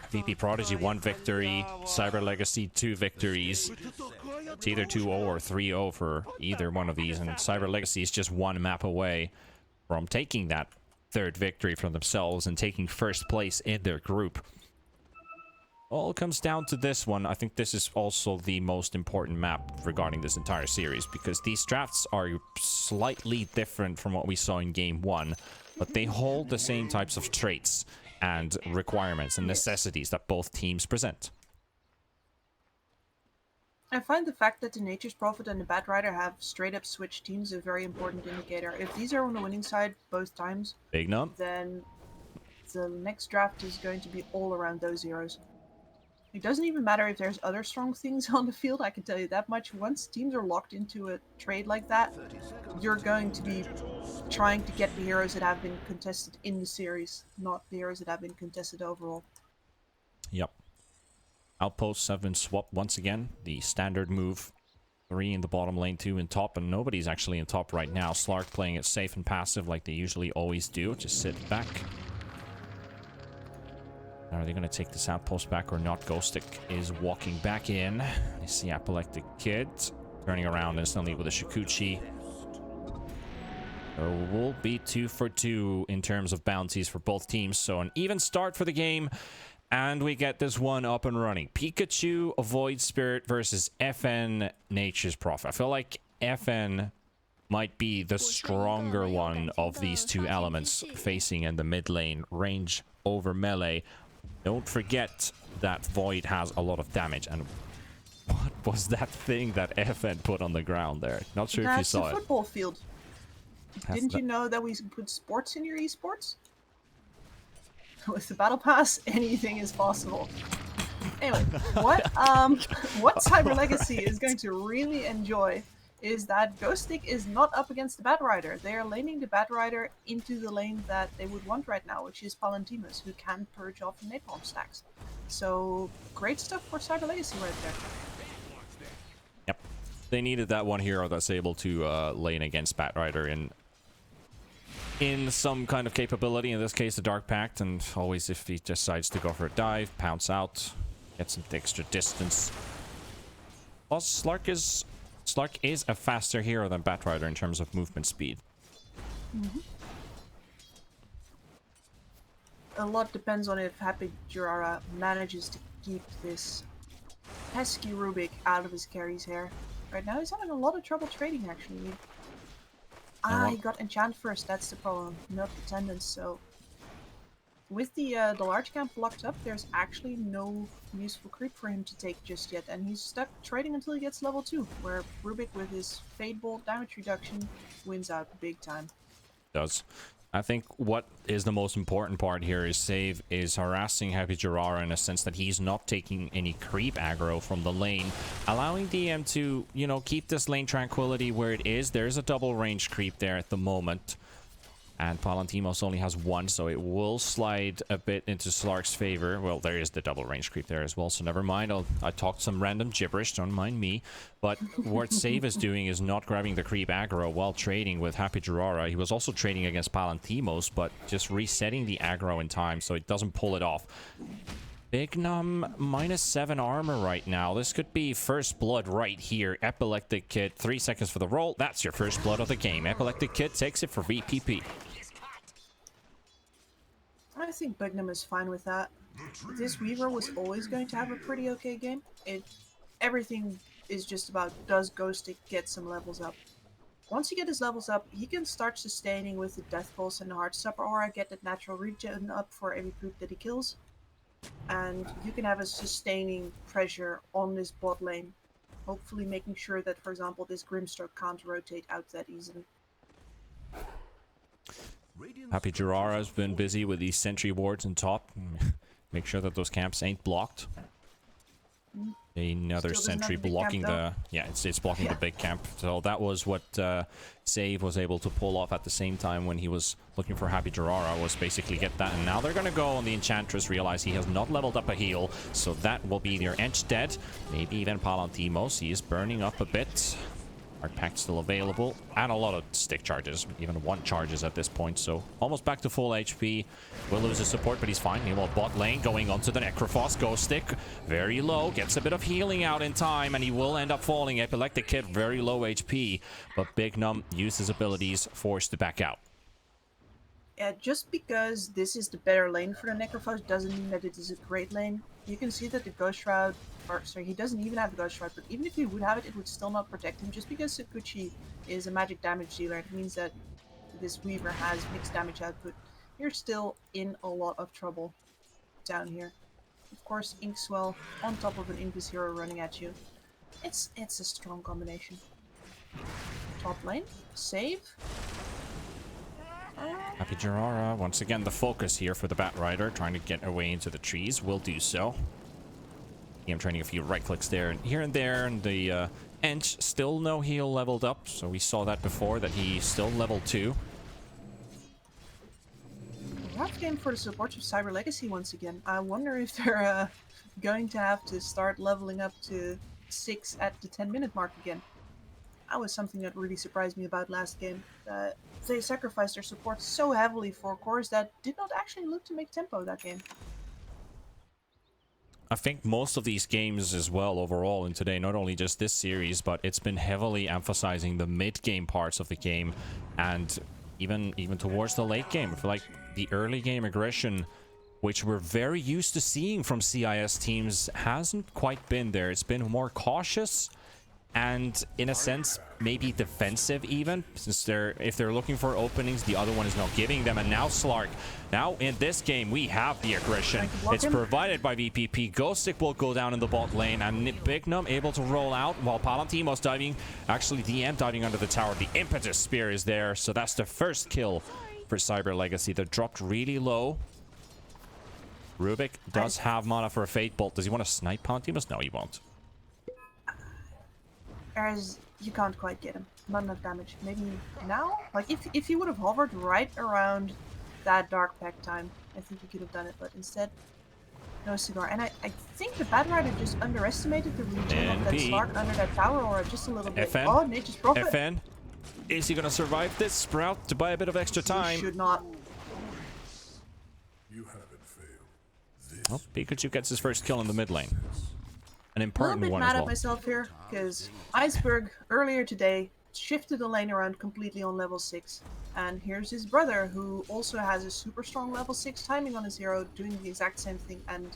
VP.Prodigy 1 victory, Cyber Legacy 2 victories. It's either 2-0 or 3-0 for either one of these, and Cyber Legacy is just one map away from taking that third victory for themselves and taking first place in their group. All comes down to this one. I think this is also the most important map regarding this entire series, because these drafts are slightly different from what we saw in game 1, but they hold the same types of traits and requirements and necessities that both teams present. I find the fact that the Nature's Prophet and the Bat Rider have straight up switched teams a very important indicator. If these are on the winning side both times, Big num, then the next draft is going to be all around those heroes. It doesn't even matter if there's other strong things on the field, I can tell you that much. Once teams are locked into a trade like that, you're going to be trying to get the heroes that have been contested in the series, not the heroes that have been contested overall. Yep. Outposts have been swapped once again. The standard move. 3 in the bottom lane, 2 in top, and nobody's actually in top right now. Slark playing it safe and passive like they usually always do. Just sit back. Are they going to take this outpost back or not? Ghostic is walking back in. I see Apoplectic Kid turning around instantly with a Shikuchi. There will be 2 for 2 in terms of bounties for both teams. So an even start for the game. And we get this one up and running. Pikachu, Void Spirit versus FN, Nature's Prophet. I feel like FN might be the stronger one of these two elements facing in the mid lane. Range over melee. Don't forget that Void has a lot of damage. And what was that thing that FN put on the ground there? Not sure if you saw it. That's a football field. Didn't you know that we put sports in your esports? With the battle pass, anything is possible. Anyway, what Cyber Legacy is going to really enjoy is that Ghostic is not up against the Bat Rider. They are laning the Bat Rider into the lane that they would want right now, which is Palantimus, who can purge off napalm stacks. So great stuff for Cyber Legacy right there. Yep, they needed that one hero that's able to lane against Bat Rider in some kind of capability, in this case the Dark Pact, and always if he decides to go for a dive, pounce out, get some extra distance. Plus, Slark is a faster hero than Bat Rider in terms of movement speed. Mm-hmm. A lot depends on if Happy Jirara manages to keep this pesky Rubik out of his carry's hair. Right now he's having a lot of trouble trading actually. He got enchant first, that's the problem, not the tendons. So with the large camp blocked up, there's actually no useful creep for him to take just yet, and he's stuck trading until he gets level 2, where Rubik with his Fade Bolt damage reduction wins out big time. Does. I think what is the most important part here is Save is harassing Happy Jirara in a sense that he's not taking any creep aggro from the lane, allowing DM to, you know, keep this lane tranquility where it is. There's a double range creep there at the moment, and Palantimos only has 1, so it will slide a bit into Slark's favor. Well, there is the double range creep there as well, so never mind. I talked some random gibberish, don't mind me. But what Save is doing is not grabbing the creep aggro while trading with Happy Jirara. He was also trading against Palantimos, but just resetting the aggro in time so it doesn't pull it off. Big Num -7 armor right now. This could be first blood right here. Epileptic Kid, 3 seconds for the roll. That's your first blood of the game. Epileptic Kid takes it for VPP. I think Bignum is fine with that. This Weaver was always going to have a pretty okay game. Everything is just about, does Ghostic get some levels up? Once he gets his levels up, he can start sustaining with the Death Pulse and the Heartstopper aura, get that natural regen up for every poop that he kills. And you can have a sustaining pressure on this bot lane. Hopefully making sure that, for example, this Grimstroke can't rotate out that easily. Happy Jirara has been busy with these sentry wards in top. Make sure that those camps ain't blocked. Another sentry blocking the... Yeah, it's blocking the big camp. So that was what Save was able to pull off at the same time when he was looking for Happy Jirara, was basically get that. And now they're going to go on the Enchantress, realize he has not leveled up a heal. So that will be their Ench dead. Maybe even Palantimos. He is burning up a bit. Art pack still available, and a lot of stick charges, even 1 charges at this point, so almost back to full HP. Will lose his support, but he's fine. Meanwhile, bot lane going onto the Necrophos. Ghost stick very low, gets a bit of healing out in time, and he will end up falling. Epileptic Kid very low HP, but Big Num used his abilities, forced to back out. Yeah, just because this is the better lane for the Necrophos doesn't mean that it is a great lane. You can see that the Ghost Shroud, or sorry, he doesn't even have the Ghost Shroud, but even if he would have it, it would still not protect him. Just because Sakuchi is a magic damage dealer, it means that this Weaver has mixed damage output. You're still in a lot of trouble down here. Of course, Inkswell on top of an Invis hero running at you. It's a strong combination. Top lane, save. Happy Jirara, once again the focus here for the Batrider, trying to get away into the trees, will do so. I'm trying a few right clicks there and here and there, and the Ench still no heal leveled up, so we saw that before, that he's still level 2. Rough game for the supports of Cyber Legacy once again. I wonder if they're going to have to start leveling up to 6 at the 10-minute mark again. That was something that really surprised me about last game. They sacrificed their support so heavily for cores that did not actually look to make tempo that game. I think most of these games as well overall in today, not only just this series, but it's been heavily emphasizing the mid-game parts of the game, and even towards the late game. I feel like the early game aggression, which we're very used to seeing from CIS teams, hasn't quite been there. It's been more cautious and, in a sense, maybe defensive even, since if they're looking for openings, the other one is not giving them. And now Slark, now in this game we have the aggression. It's provided by VPP. Ghostic will go down in the bot lane, and Big Num able to roll out while Palantimos diving, actually DM diving under the tower. The Impetus Spear is there, so that's the first kill for Cyber Legacy. They're dropped really low. Rubik does have mana for a Fate Bolt. Does he want to snipe Palantimos? No, he won't. As you can't quite get him. Not enough damage. Maybe now? Like, if he would have hovered right around that Dark Pack time, I think he could have done it, but instead, no cigar. And I think the Batrider just underestimated the region of that Slark under that tower aura just a little bit. FN? Oh, Nature's Prophet! FN? Is he gonna survive this? Sprout to buy a bit of extra time. He should not. You haven't failed. Oh, Pikachu gets his first kill in the mid lane. An important I'm a one bit as mad well. at myself here, because Iceberg earlier today shifted the lane around completely on level 6. And here's his brother, who also has a super strong level 6 timing on his hero, doing the exact same thing. And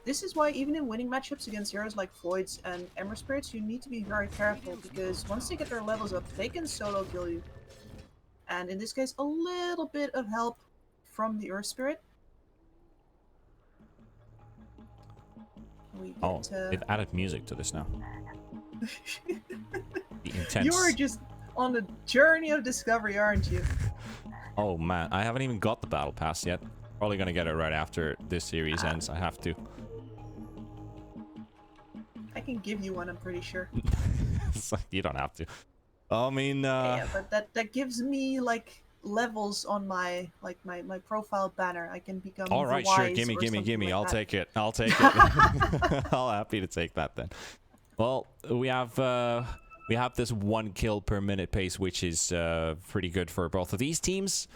this is why even in winning matchups against heroes like Voids and Ember Spirits, you need to be very careful, because once they get their levels up, they can solo kill you. And in this case, a little bit of help from the Earth Spirit. They've added music to this now. The intense. You're just on a journey of discovery, aren't you? Oh man, I haven't even got the battle pass yet. Probably gonna get it right after this series ends. I have to. I can give you one, I'm pretty sure. It's like, you don't have to. I mean, yeah, but that gives me like levels on my my profile banner. I can become. All right, sure. Gimme. Like I'll that. take it. I'll take it. I'll happy to take that then. Well, we have this 1 kill per minute pace, which is pretty good for both of these teams.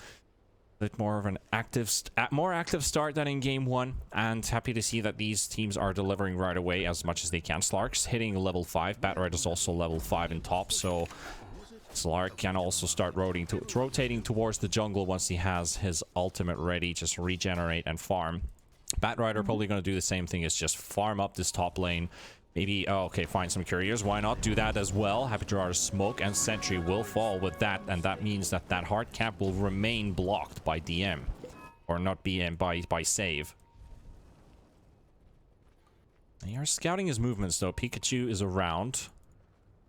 A bit more of an active start than in game 1, and happy to see that these teams are delivering right away as much as they can. Slark's hitting level 5. Batrider's also level 5 in top, so Slark can also start rotating towards the jungle once he has his ultimate ready, just regenerate and farm. Batrider probably going to do the same thing, is just farm up this top lane. Maybe, oh, okay, find some couriers. Why not do that as well? Happy Jirara's smoke and sentry will fall with that, and that means that that hard cap will remain blocked by DM. Or not BM, by save. And you're scouting his movements, though. Pikachu is around.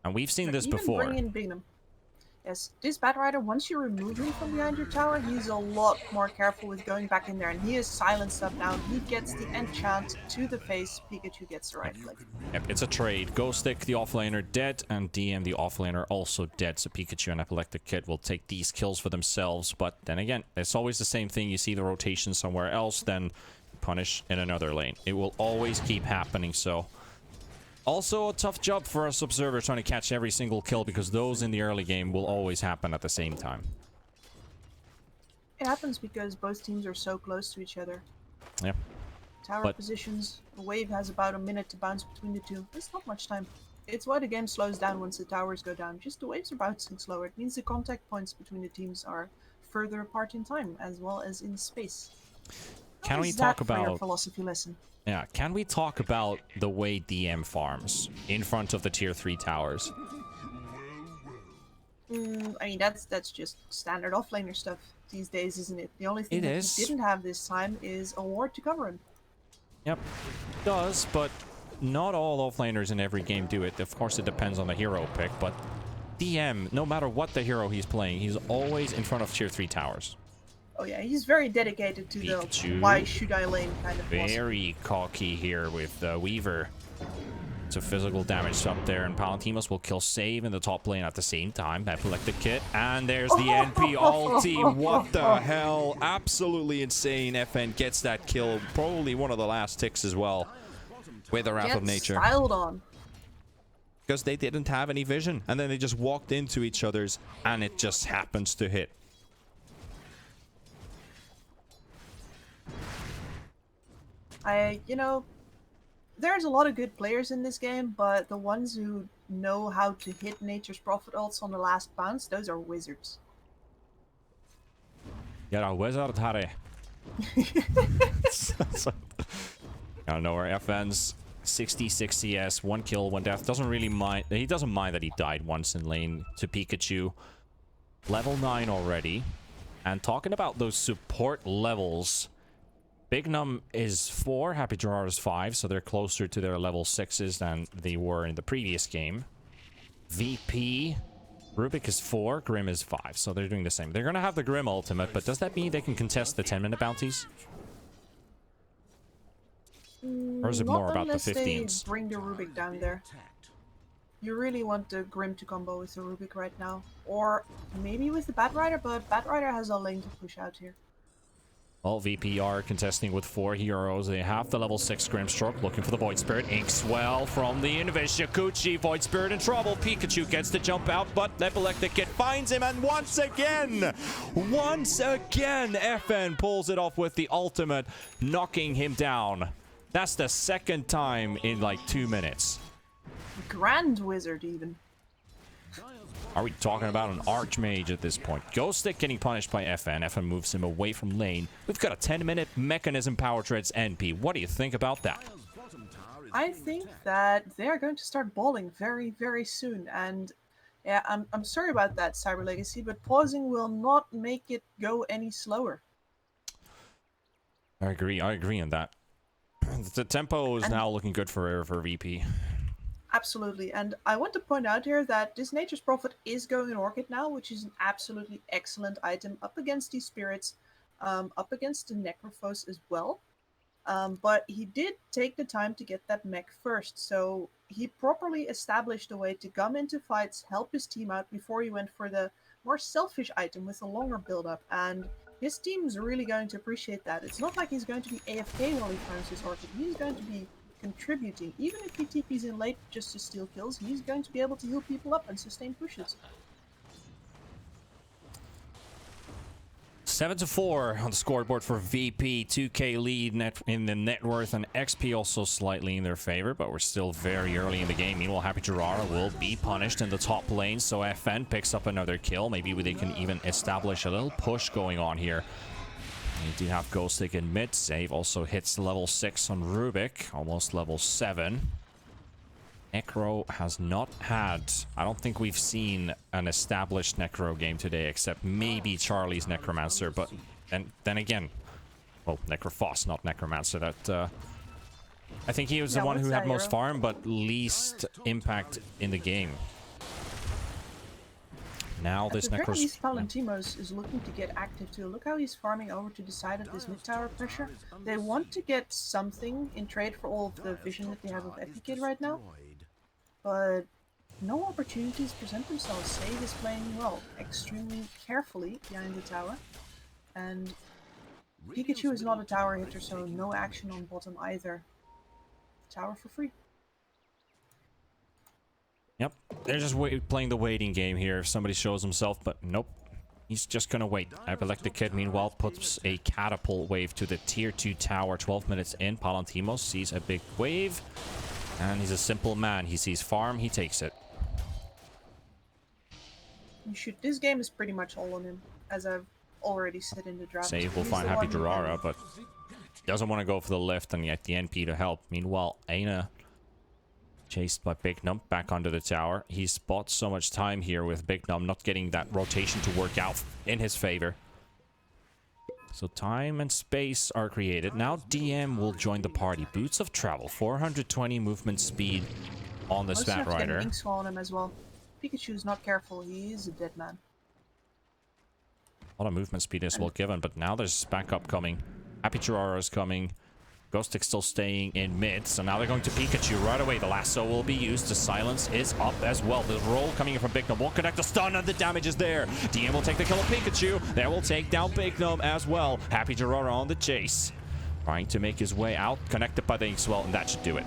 And we've seen this before. Bring in Bingham. Yes, this Batrider, once you remove him from behind your tower, he's a lot more careful with going back in there, and he is silenced up now. He gets the enchant to the face, Pikachu gets the right click. Yep, it's a trade. Ghostic, the offlaner, dead, and DM, the offlaner, also dead. So Pikachu and Epileptic Kid will take these kills for themselves. But then again, it's always the same thing. You see the rotation somewhere else, then punish in another lane. It will always keep happening, so Also a tough job for us observers trying to catch every single kill, because those in the early game will always happen at the same time. It happens because both teams are so close to each other. Yeah. Tower positions, the wave has about a minute to bounce between the two. It's not much time. It's why the game slows down once the towers go down. Just the waves are bouncing slower. It means the contact points between the teams are further apart in time as well as in space. Can we talk for your about philosophy lesson? Yeah, can we talk about the way DM farms in front of the tier 3 towers? I mean, that's just standard offlaner stuff these days, isn't it? The only thing It that is. he didn't have this time is a ward to cover him. Yep, it does, but not all offlaners in every game do it. Of course, it depends on the hero pick, but DM, no matter what the hero he's playing, he's always in front of tier 3 towers. Oh yeah, he's very dedicated to Pikachu. the why should I lane kind of philosophy. Very cocky here with Weaver. So physical damage up there, and Palantimos will kill Save in the top lane at the same time. Epileptic Kit, and there's the NP ulti. What the hell? Absolutely insane. FN gets that kill. Probably one of the last ticks as well. With the Wrath of Nature. Styled on. Because they didn't have any vision, and then they just walked into each other's, and it just happens to hit. You know, there's a lot of good players in this game, but the ones who know how to hit Nature's Prophet ults on the last bounce, those are wizards. You're a wizard, Harry. I don't know where FN's 66 CS, 1 kill, 1 death. Doesn't really mind. He doesn't mind that he died once in lane to Pikachu. Level 9 already. And talking about those support levels, Big Num is 4, Happy Gerard is 5, so they're closer to their level 6s than they were in the previous game. VP, Rubik is 4, Grim is 5, so they're doing the same. They're gonna have the Grim ultimate, but does that mean they can contest the 10-minute bounties? Or is it more about the 15s? They bring the Rubik down there. You really want the Grim to combo with the Rubik right now. Or maybe with the Batrider, but Batrider has a lane to push out here. Well, VP are contesting with 4 heroes. They have the level 6 Grimstroke, looking for the Void Spirit. Inkswell from the Invis. Yakuchi, Void Spirit in trouble. Pikachu gets to jump out, but Epileptic Kid finds him, and once again, FN pulls it off with the ultimate, knocking him down. That's the second time in like 2 minutes. Grand Wizard, even. Are we talking about an Archmage at this point? Ghost Stick getting punished by FN. FN moves him away from lane. We've got a 10-minute Mechanism Power Treads NP. What do you think about that? I think that they're going to start balling very, very soon. And yeah, I'm sorry about that, Cyber Legacy, but pausing will not make it go any slower. I agree on that. The tempo is now looking good for VP. Absolutely, and I want to point out here that this Nature's Prophet is going in Orchid now, which is an absolutely excellent item up against these spirits, up against the Necrophos as well. But he did take the time to get that mech first, so he properly established a way to come into fights, help his team out before he went for the more selfish item with a longer build-up, and his team's really going to appreciate that. It's not like he's going to be AFK while he farms his Orchid. He's going to be contributing. Even if he TPs in late just to steal kills, he's going to be able to heal people up and sustain pushes. 7-4 on the scoreboard for VP. 2k lead in the net worth, and XP also slightly in their favor, but we're still very early in the game. Meanwhile, Happy Gerard will be punished in the top lane, so FN picks up another kill. Maybe they can even establish a little push going on here. You do have Ghost Stick in mid. Save also hits level 6 on Rubik, almost level 7. Necro has not had... I don't think we've seen an established Necro game today, except maybe Charlie's Necromancer, but then again... Well, Necrophos, not Necromancer. That I think he was the one who had most farm, but least impact in the game. Now this Necro's... Palantimos is looking to get active too. Look how he's farming over to the side of this mid-tower pressure. They want to get something in trade for all of the vision that they have of Epikid right now. But no opportunities present themselves. Save is playing, well, extremely carefully behind the tower. And Pikachu is not a tower hitter, so no action on bottom either. Tower for free. Yep, they're just playing the waiting game here. If somebody shows himself, but nope. He's just gonna wait. Epileptic Kid, meanwhile, puts a catapult wave to the tier 2 tower. 12 minutes in, Palantimos sees a big wave. And he's a simple man. He sees farm, he takes it. This game is pretty much all on him, as I've already said in the draft. Save will He's find the Happy one who Durara, but doesn't want to go for the lift and get the NP to help. Meanwhile, Aina, chased by Big Num, back onto the tower. He spots so much time here with Big Num not getting that rotation to work out in his favor. So time and space are created. Now DM will join the party. Boots of Travel, 420 movement speed on the Spat Rider. Ink Swallow on him as well. Pikachu's not careful, he is a dead man. A lot of movement speed is well given, but now there's backup coming. Happy Chirara is coming. Ghostic still staying in mid, so now they're going to Pikachu right away. The lasso will be used. The silence is up as well. The roll coming in from Big Gnome won't connect the stun, and the damage is there. DM will take the kill of Pikachu. They will take down Big Gnome as well. Happy Chirara on the chase. Trying to make his way out. Connected by the Inkswell, and that should do it.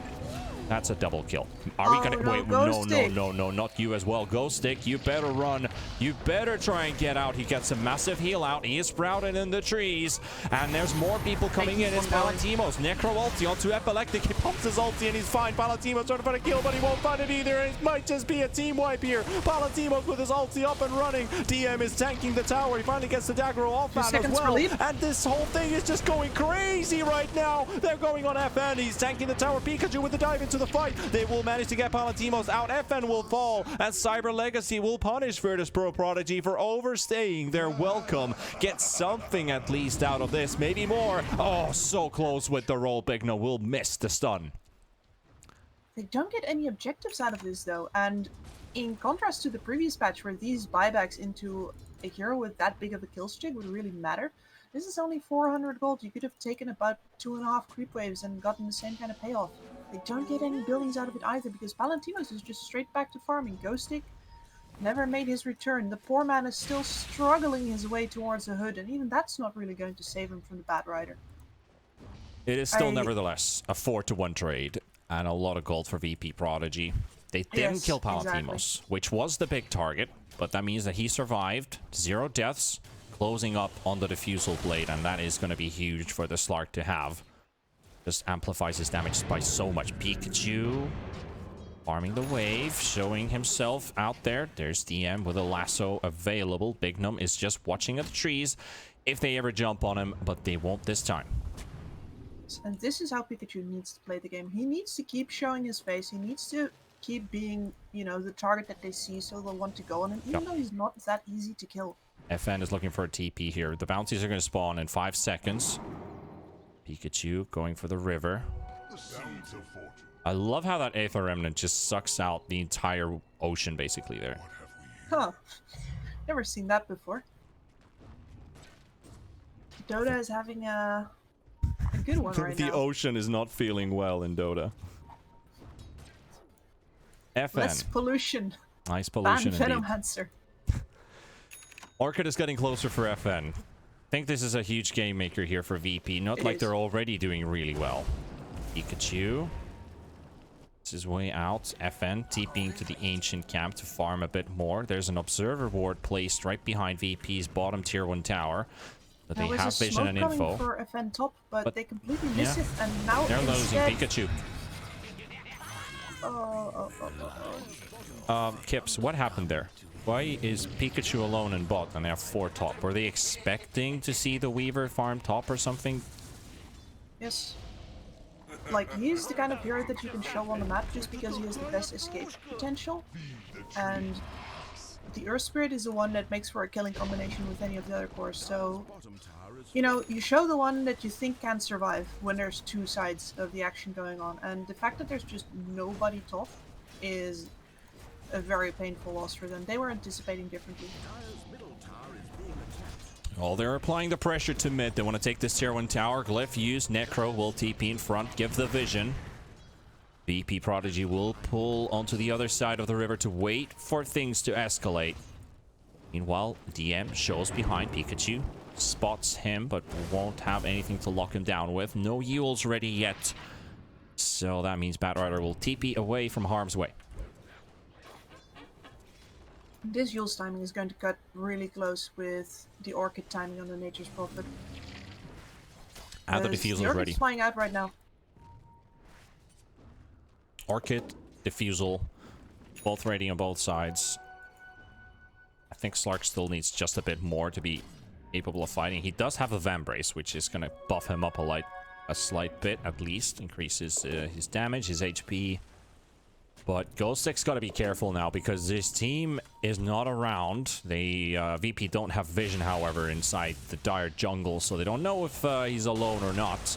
That's a double kill. Are we gonna wait? No, not you as well. Ghostic, you better run. You better try and get out. He gets a massive heal out. He is sprouted in the trees, and there's more people coming in. It's Palantimos. Necro ulti onto Epileptic. He pumps his ulti and he's fine. Palantimos trying to find a kill, but he won't find it either. It might just be a team wipe here. Palantimos with his ulti up and running. DM is tanking the tower. He finally gets the dagger off that as well. And this whole thing is just going crazy right now. They're going on FN. He's tanking the tower. Pikachu with the dive into the fight. They will manage to get Palantimos out. FN will fall, and Cyber Legacy will punish VP.Prodigy for overstaying their welcome. Get something at least out of this, maybe more. Oh, so close with the roll. Big No will miss the stun. They don't get any objectives out of this though, and in contrast to the previous patch where these buybacks into a hero with that big of a kill streak would really matter, this is only 400 gold. You could have taken about 2.5 creep waves and gotten the same kind of payoff. They don't get any buildings out of it either, because Palantimos is just straight back to farming. Ghostic never made his return. The poor man is still struggling his way towards the hood, and even that's not really going to save him from the Bat Rider. It is still nevertheless a 4-to-1 trade, and a lot of gold for VP.Prodigy. They didn't kill Palantimos, which was the big target, but that means that he survived. 0 deaths, closing up on the Diffusal Blade, and that is going to be huge for the Slark to have. Just amplifies his damage by so much. Pikachu farming the wave, showing himself out there. There's DM with a lasso available. Big Num is just watching at the trees if they ever jump on him, but they won't this time. And this is how Pikachu needs to play the game. He needs to keep showing his face. He needs to keep being, you know, the target that they see, so they'll want to go on him, even though he's not that easy to kill. FN is looking for a TP here. The bounties are going to spawn in 5 seconds. Pikachu going for the river. I love how that Aether Remnant just sucks out the entire ocean basically there. Huh. Never seen that before. Dota is having a good one right now. The ocean is not feeling well in Dota. FN. Less pollution. Nice pollution indeed. Venomancer. Orchid is getting closer for FN. I think this is a huge game maker here for VP. Not like they're already doing really well. Pikachu. It's his way out. FN TPing to the ancient camp to farm a bit more. There's an observer ward placed right behind VP's bottom tier 1 tower. But they have vision and info. For FN top, but they completely miss it, and now they're losing Pikachu. Kips, what happened there? Why is Pikachu alone in bot and they have 4 top? Were they expecting to see the Weaver farm top or something? Yes. Like, he's the kind of hero that you can show on the map just because he has the best escape potential. And the Earth Spirit is the one that makes for a killing combination with any of the other cores. So, you know, you show the one that you think can survive when there's 2 sides of the action going on. And the fact that there's just nobody top is a very painful loss for them. They were anticipating differently. Well, they're applying the pressure to mid. They want to take this tier 1 tower. Glyph used. Necro will TP in front. Give the vision. VP.Prodigy will pull onto the other side of the river to wait for things to escalate. Meanwhile, DM shows behind Pikachu. Spots him, but won't have anything to lock him down with. No Yules ready yet. So that means Bat Rider will TP away from harm's way. This Yule's timing is going to cut really close with the Orchid timing on the Nature's Prophet. And the Because diffuser is Orchid's ready. flying out right now. Orchid, diffusal, both ready on both sides. I think Slark still needs just a bit more to be capable of fighting. He does have a Vambrace, which is going to buff him up a slight bit at least. Increases his damage, his HP. But Ghostek's got to be careful now because this team is not around. They VP don't have vision, however, inside the dire jungle, so they don't know if he's alone or not.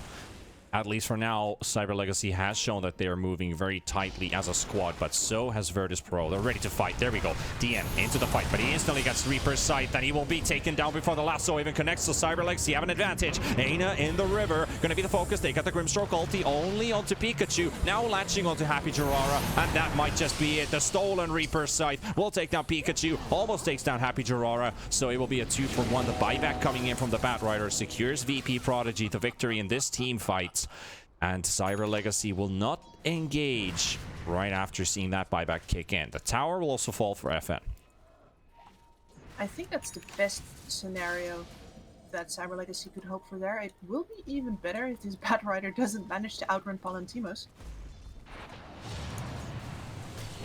At least for now, Cyber Legacy has shown that they are moving very tightly as a squad, but so has Virtus.Pro. They're ready to fight. There we go. DM into the fight, but he instantly gets Reaper's Sight, and he will be taken down before the lasso even connects. So Cyber Legacy have an advantage. Aina in the river, gonna be the focus. They got the Grimstroke ulti only onto Pikachu, now latching onto Happy Jirara, and that might just be it. The stolen Reaper's Sight will take down Pikachu, almost takes down Happy Jirara, so it will be a 2-for-1. The buyback coming in from the Batrider secures VP.Prodigy the victory in this team fight. And Cyber Legacy will not engage right after seeing that buyback kick in. The tower will also fall for FN. I think that's the best scenario that Cyber Legacy could hope for there. It will be even better if this Batrider doesn't manage to outrun Palantimos.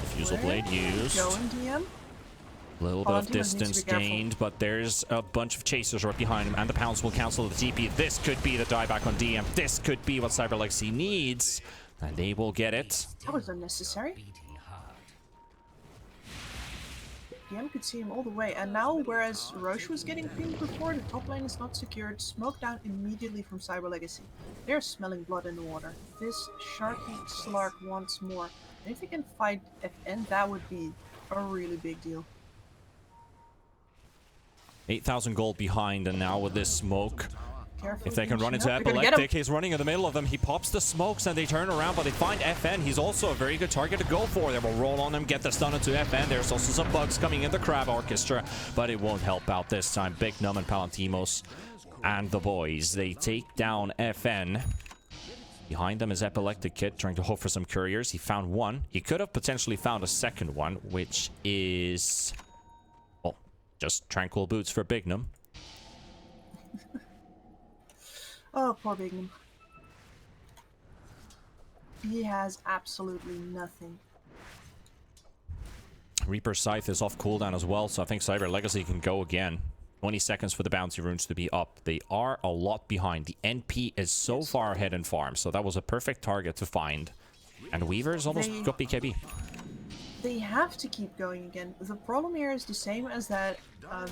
Diffusal Blade used. Going DM. A little bit of distance gained, but there's a bunch of chasers right behind him, and the Pounce will cancel the TP. This could be the dieback on DM. This could be what Cyber Legacy needs, and they will get it. That was unnecessary. DM could see him all the way, and now, whereas Roche was getting pinged before, the top lane is not secured. Smoke down immediately from Cyber Legacy. They're smelling blood in the water. This Sharky Slark wants more. And if they can fight FN, that would be a really big deal. 8,000 gold behind, and now with this smoke, Carefully if they can run into Epileptic, he's running in the middle of them. He pops the smokes and they turn around, but they find FN. He's also a very good target to go for. They will roll on him, get the stun into FN. There's also some bugs coming in the Crab Orchestra, but it won't help out this time. Big Num and Palantimos and the boys, they take down FN. Behind them is Epileptic Kid trying to hope for some couriers. He found one. He could have potentially found a second one, which is... well, just Tranquil Boots for Bignum. Oh, poor Bignum. He has absolutely nothing. Reaper's Scythe is off cooldown as well, so I think Cyber Legacy can go again. 20 seconds for the bounty runes to be up. They are a lot behind. The NP is so far ahead in farm, so that was a perfect target to find. And Weaver's almost got BKB. They have to keep going again. The problem here is the same as that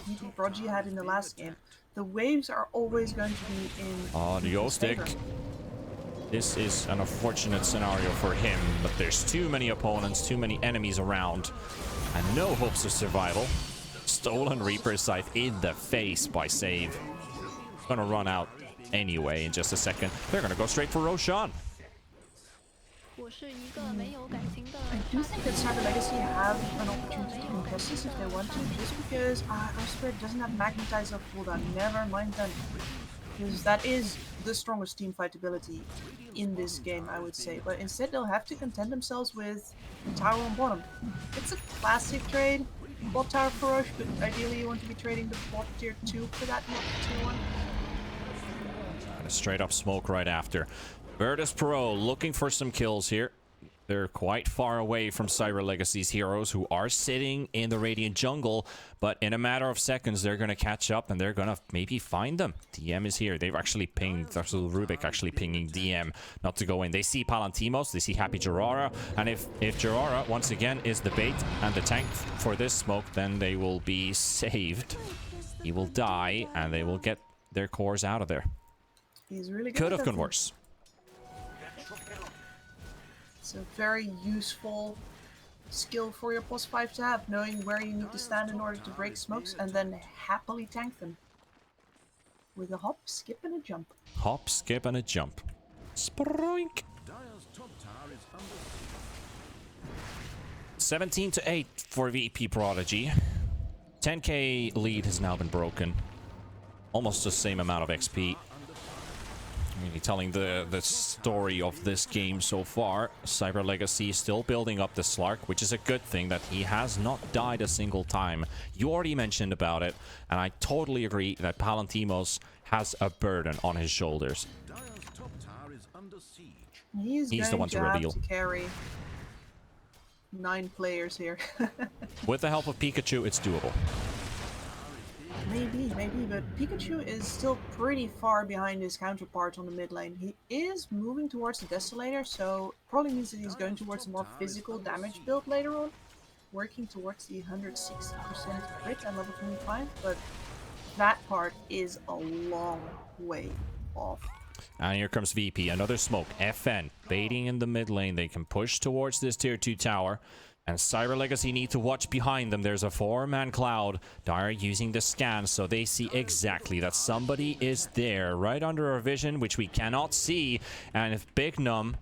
VP.Prodigy had in the last game. The waves are always going to be in... Oh, the Ghostek. This is an unfortunate scenario for him, but there's too many opponents, too many enemies around, and no hopes of survival. Stolen Reaper's Scythe in the face by Save. Gonna run out anyway in just a second. They're gonna go straight for Roshan. I do think that Cyber Legacy have an opportunity to contest this if they want to, just because Osprey doesn't have Magnetize up cooldown. Never mind that. Because that is the strongest teamfight ability in this game, I would say. But instead they'll have to content themselves with the tower on bottom. It's a classic trade. Bot tower for Roche, but ideally you want to be trading the bot tier 2 for that, not tier 1. And a straight up smoke right after. Virtus.Pro looking for some kills here. They're quite far away from Cyber Legacy's heroes, who are sitting in the Radiant jungle, but in a matter of seconds they're going to catch up and they're going to maybe find them. DM is here. They've actually pinged, there's a little Rubik actually pinging DM not to go in. They see Palantimos, they see Happy Jirara, and if Jirara once again is the bait and the tank for this smoke, then they will be saved. He will die and they will get their cores out of there. He's really good. Could have gone worse. It's a very useful skill for your plus 5 to have, knowing where you need to stand in order to break smokes and then happily tank them. With a hop, skip, and a jump. Hop, skip, and a jump. Sproink! 17-8 for VP.Prodigy. 10k lead has now been broken. Almost the same amount of XP. really telling the story of this game so far. Cyber Legacy still building up the Slark, which is a good thing that he has not died a single time. You already mentioned about it, and I totally agree that Palantimos has a burden on his shoulders. He's the going one to to have reveal. to carry 9 players here. With the help of Pikachu, it's doable. Maybe, but Pikachu is still pretty far behind his counterpart on the mid lane. He is moving towards the Desolator, so probably means that he's going towards a more physical damage build later on, working towards the 160% crit at level 25, but that part is a long way off. And here comes VP, another smoke. FN baiting in the mid lane. They can push towards this tier 2 tower. And Cyber Legacy need to watch behind them. There's a 4-man cloud. Dire using the scan, so they see exactly that somebody is there right under our vision, which we cannot see. And if Big Num,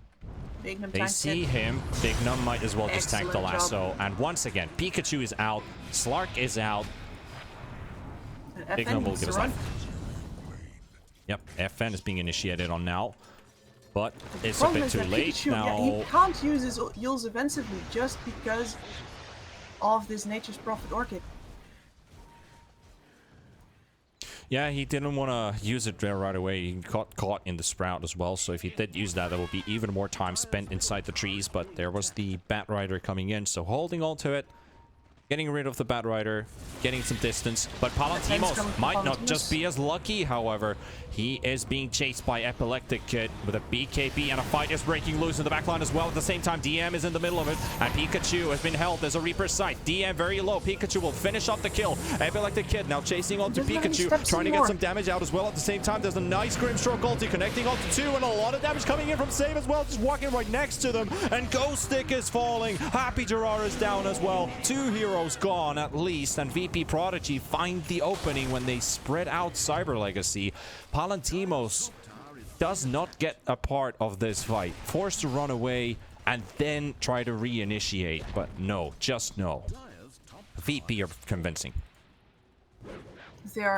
they see him, Big Num might as well just tank the lasso. And once again, Pikachu is out. Slark is out. Big Num will get his life. Yep, FN is being initiated on now. But it's a bit too late Pikachu, now. Yeah, he can't use his Yules offensively just because of this Nature's Prophet Orchid. Yeah, he didn't want to use it there right away. He got caught in the Sprout as well. So if he did use that, there would be even more time spent inside the trees. But there was the Bat Rider coming in. So holding on to it. Getting rid of the Bat Rider, getting some distance, but Palantimos might not just be as lucky, however. He is being chased by Epileptic Kid with a BKB, and a fight is breaking loose in the backline as well. At the same time, DM is in the middle of it, and Pikachu has been held. There's a Reaper's Sight. DM very low. Pikachu will finish off the kill. Epileptic Kid now chasing onto Pikachu, trying to get some damage out as well. At the same time, there's a nice Grimstroke ulti connecting onto 2, and a lot of damage coming in from Save as well, just walking right next to them. And Ghost Stick is falling. Happy Gerard is down as well. 2 heroes gone at least, and VP.Prodigy find the opening when they spread out Cyber Legacy. Palantimos does not get a part of this fight, forced to run away and then try to reinitiate, but no, just no. VP are convincing.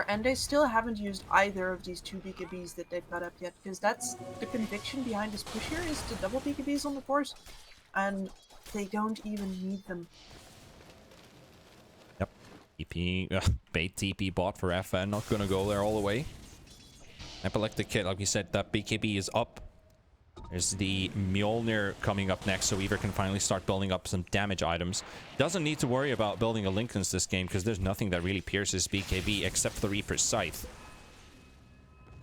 And they still haven't used either of these 2 BKBs that they've got up yet, because that's the conviction behind this push here, is to double BKBs on the course, and they don't even need them. Yep. TP, bait TP bot for FN, not gonna go there all the way. Epileptic Kid, like we said, that BKB is up. There's the Mjolnir coming up next, so Weaver can finally start building up some damage items. Doesn't need to worry about building a Linken's this game, because there's nothing that really pierces BKB except the Reaper's Scythe.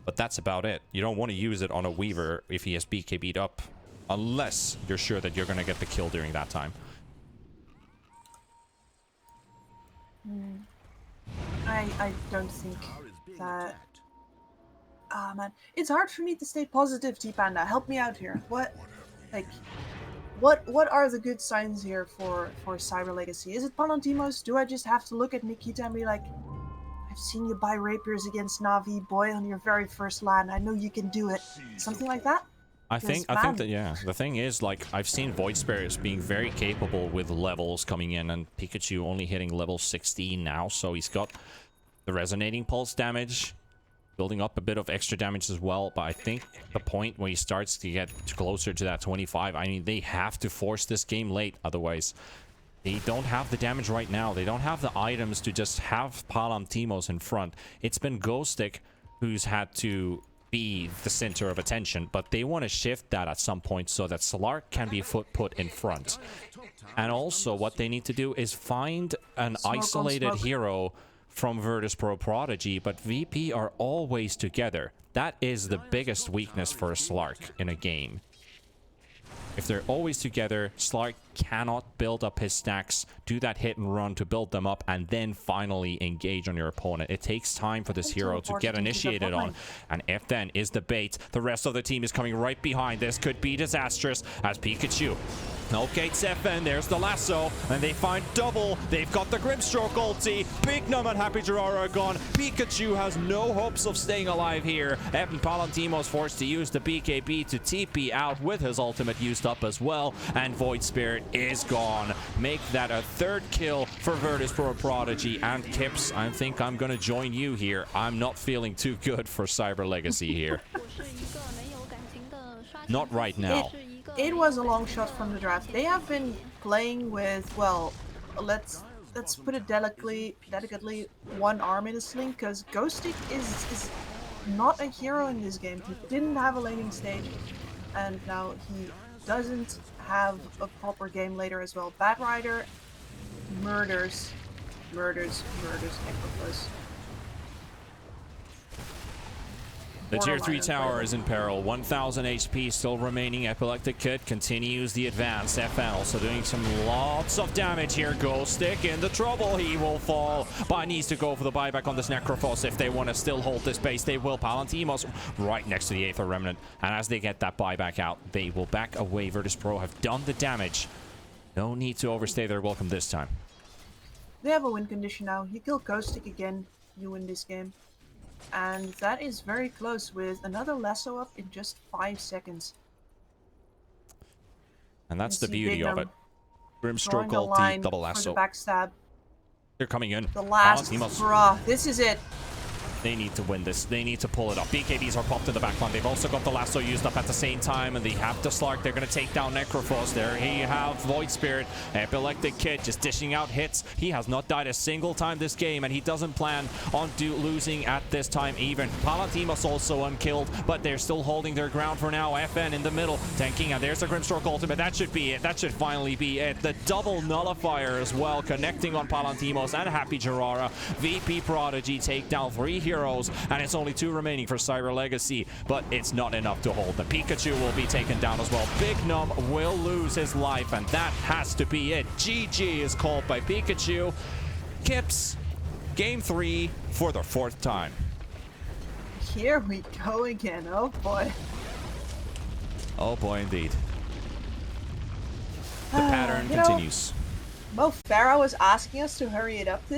But that's about it. You don't want to use it on a Weaver if he has BKB'd up, unless you're sure that you're going to get the kill during that time. I don't think that... Ah, man. It's hard for me to stay positive, T-Panda. Help me out here. What are the good signs here for Cyber Legacy? Is it Palantimos? Do I just have to look at Nikita and be like, I've seen you buy rapiers against Na'Vi, boy, on your very first LAN. I know you can do it. Something like that? I think that, yeah, the thing is, like, I've seen Void Spirits being very capable with levels coming in, and Pikachu only hitting level 16 now, so he's got the resonating pulse damage, building up a bit of extra damage as well. But I think the point where he starts to get closer to that 25, I mean, they have to force this game late, otherwise they don't have the damage right now. They don't have the items to just have Palantimos in front. It's been Ghostic who's had to be the center of attention, but they want to shift that at some point so that Slark can be put in front. And also what they need to do is find an isolated hero from VP.Prodigy, but VP are always together. That is the biggest weakness for a Slark in a game. If they're always together, Slark cannot build up his stacks, do that hit and run to build them up, and then finally engage on your opponent. It takes time for this hero to get initiated on, and FN is the bait. The rest of the team is coming right behind. This could be disastrous as Pikachu locates FN. There's the lasso, and they find double. They've got the Grimstroke ulti. Big Num and Happy Gerard are gone. Pikachu has no hopes of staying alive here. Evan Palantimos forced to use the BKB to TP out with his ultimate used up as well, and Void Spirit is gone. Make that a 3rd kill for VP.Prodigy. And Kips, I think I'm gonna join you here. I'm not feeling too good for Cyber Legacy here. Not right now. It was a long shot from the draft. They have been playing with, well, let's put it delicately, one arm in a sling, because Ghostic is not a hero in this game. He didn't have a laning stage, and now he doesn't have a proper game later as well. Bad Rider murders Necrophos. The tier 3 tower is in peril. 1000 HP still remaining. Epileptic Kid continues the advance. FN also doing some lots of damage here. Ghostic into trouble. He will fall, but needs to go for the buyback on this Necrophos if they want to still hold this base. They will. Palantimos right next to the Aether Remnant, and as they get that buyback out, they will back away. Virtus.pro have done the damage. No need to overstay their welcome this time. They have a win condition now. You kill Ghostic again, you win this game. And that is very close with another lasso up in just 5 seconds. And that's the beauty of it. Grimstroke ulti, double lasso. The backstab. They're coming in. The last, bruh, this is it. They need to win this. They need to pull it up. BKBs are popped in the backline. They've also got the lasso used up at the same time, and they have the Slark. They're going to take down Necrophos. There you have Void Spirit. Epileptic Kid just dishing out hits. He has not died a single time this game, and he doesn't plan on losing at this time even. Palantimos also unkilled, but they're still holding their ground for now. FN in the middle, tanking, and there's the Grimstroke ultimate. That should be it. That should finally be it. The double nullifier as well, connecting on Palantimos and Happy Jirara. VP.Prodigy take down 3 heroes, and it's only 2 remaining for Cyber Legacy, but it's not enough to hold them. Pikachu will be taken down as well. Big Num will lose his life, and that has to be it. GG is called by Pikachu. Kips, game 3 for the 4th time. Here we go again. Oh boy. Oh boy, indeed. The pattern continues. Mo Farah was asking us to hurry it up